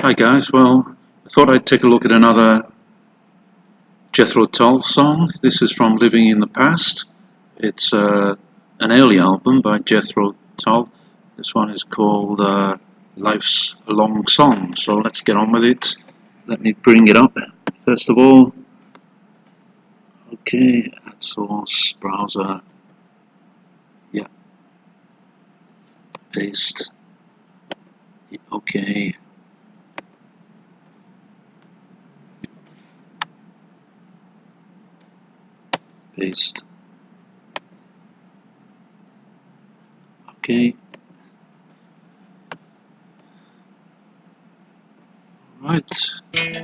Hi guys, well, I thought I'd take a look at another Jethro Tull song. This is from Living in the Past. It's an early album by Jethro Tull. This one is called Life's a Long Song, so let's get on with it. Let me bring it up first of all. Okay, add source, browser, yeah, paste, okay. Paste. Okay. Right. Let me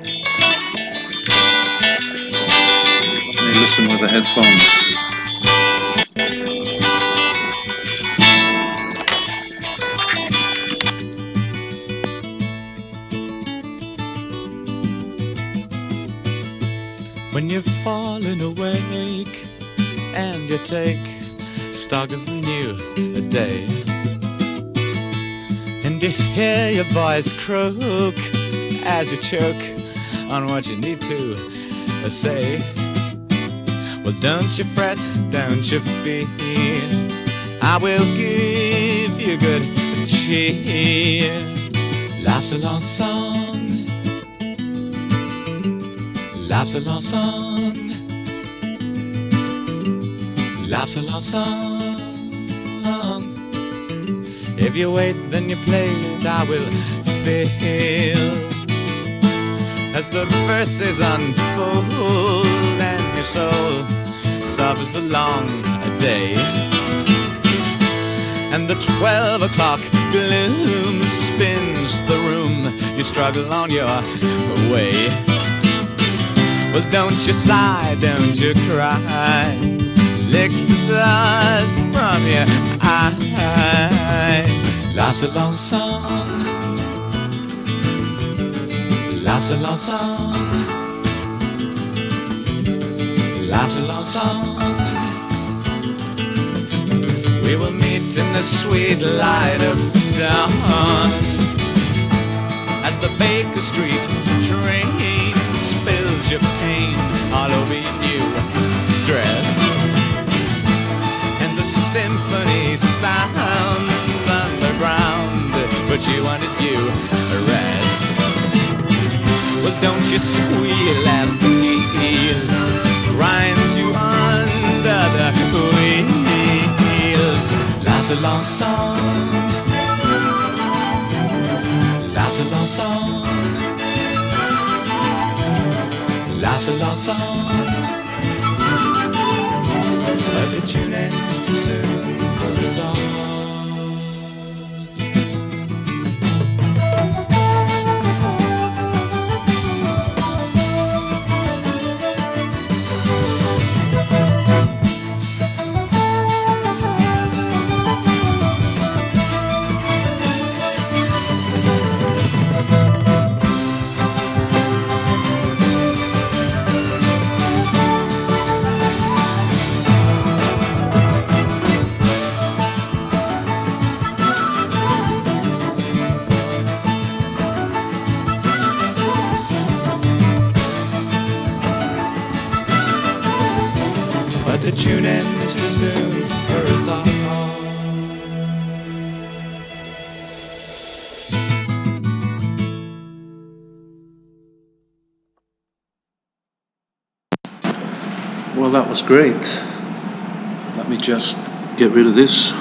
listen with the headphones. When you've fallen awake and you take stock of the new day, and you hear your voice croak as you choke on what you need to say. Well, don't you fret, don't you fear, I will give you good cheer. Life's a long song, life's a long song, life's a long song. If you wait, then you play it, I will feel as the verses unfold and your soul suffers the long day, and the 12 o'clock gloom spins the room. You struggle on your way. Well, don't you sigh, don't you cry, lick the dust from your eye. Life's a long song, life's a long song, life's a long song. We will meet in the sweet light of dawn as the Baker Street train spills your pain all over your new dress, and the symphony sounds underground, but you wanted you rest. Well, don't you squeal as the heel grinds you under the wheels. Life's a long song, life's a long song, life's a long song. But the tune ends too soon for the song. The tune ends too soon for us all. Well, that was great. Let me just get rid of this.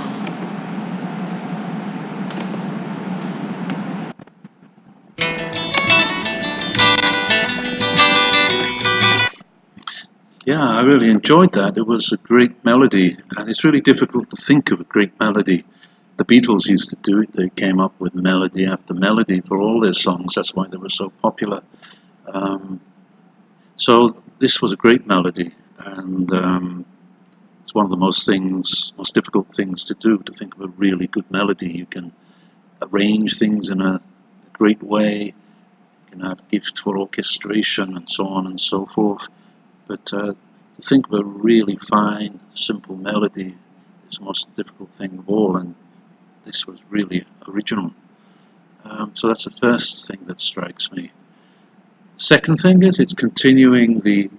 Yeah, I really enjoyed that. It was a great melody, and it's really difficult to think of a great melody. The Beatles used to do it. They came up with melody after melody for all their songs. That's why they were so popular. So this was a great melody, and it's one of the most difficult things to do, to think of a really good melody. You can arrange things in a great way. You can have gifts for orchestration and so on and so forth. But to think of a really fine, simple melody is the most difficult thing of all, and this was really original. So that's the first thing that strikes me. Second thing is it's continuing the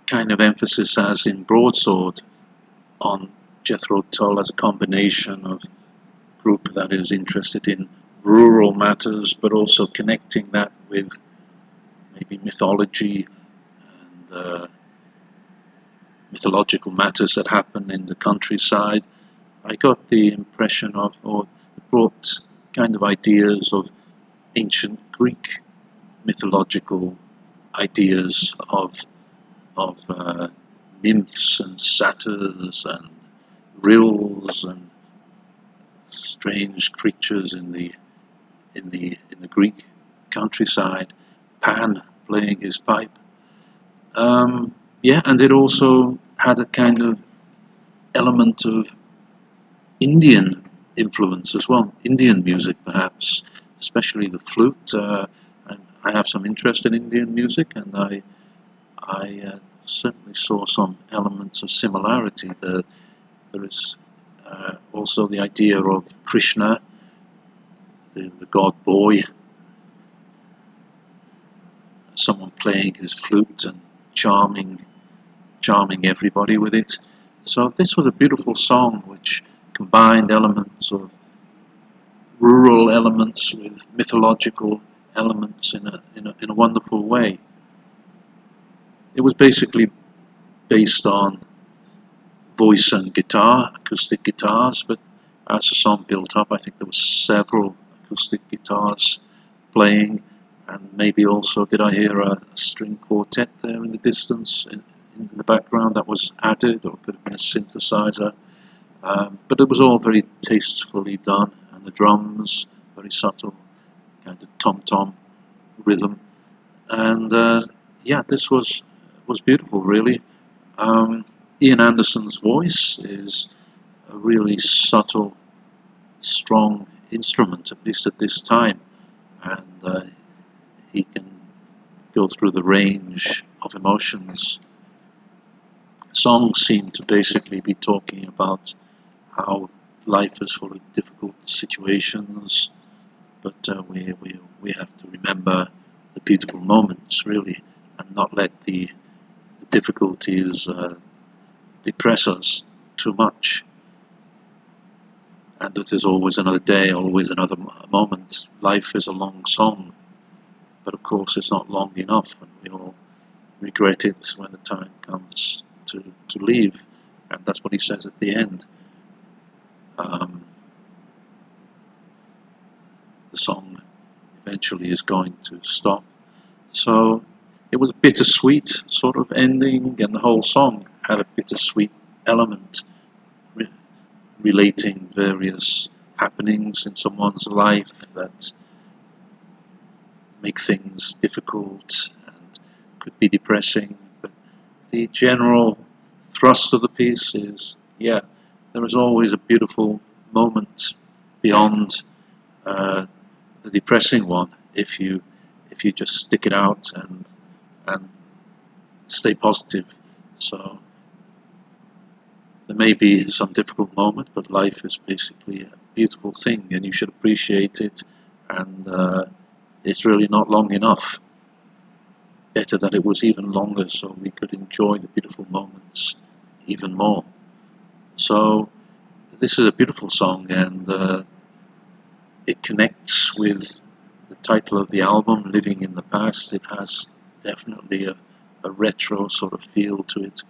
kind of emphasis as in Broadsword on Jethro Tull as a combination of group that is interested in rural matters, but also connecting that with maybe mythology and mythological matters that happen in the countryside. I got the impression of, or it brought kind of ideas of ancient Greek mythological ideas of nymphs and satyrs and rills and strange creatures in the Greek countryside. Pan playing his pipe. Yeah, and it also had a kind of element of Indian influence as well, Indian music perhaps, especially the flute. I have some interest in Indian music, and I certainly saw some elements of similarity. There is also the idea of Krishna, the god boy, someone playing his flute and charming everybody with it. So this was a beautiful song which combined elements of rural elements with mythological elements in a wonderful way. It was basically based on voice and guitar, acoustic guitars, but as the song built up, I think there were several acoustic guitars playing, and maybe also did I hear a string quartet there in the distance in the background that was added, or it could have been a synthesizer. But it was all very tastefully done, and the drums, very subtle, kind of tom-tom rhythm. And yeah, this was beautiful, really. Ian Anderson's voice is a really subtle, strong instrument, at least at this time, and he can go through the range of emotions. Songs seem to basically be talking about how life is full of difficult situations, but we have to remember the beautiful moments, really, and not let the difficulties depress us too much. And that there's always another day, always another moment. Life is a long song, but of course it's not long enough, and we all regret it when the time comes to leave. And that's what he says at the end. The song eventually is going to stop. So it was a bittersweet sort of ending, and the whole song had a bittersweet element, relating various happenings in someone's life that make things difficult and could be depressing. But the general thrust of the piece is, yeah, there is always a beautiful moment beyond the depressing one if you just stick it out and stay positive. So there may be some difficult moment, but life is basically a beautiful thing, and you should appreciate it. And it's really not long enough. Better that it was even longer, so we could enjoy the beautiful moments even more. So this is a beautiful song, and it connects with the title of the album, Living in the Past. It has definitely a retro sort of feel to it,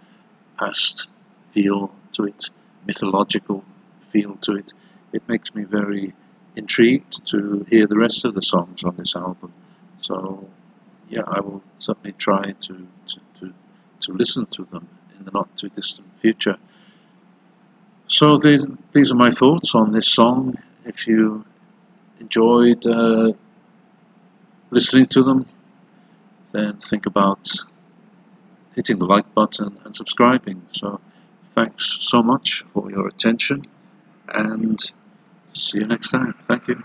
past feel to it, mythological feel to it. It makes me very intrigued to hear the rest of the songs on this album. So yeah, I will certainly try to listen to them in the not too distant future. So these are my thoughts on this song. If you enjoyed listening to them, then think about hitting the like button and subscribing. So thanks so much for your attention, and see you next time. Thank you.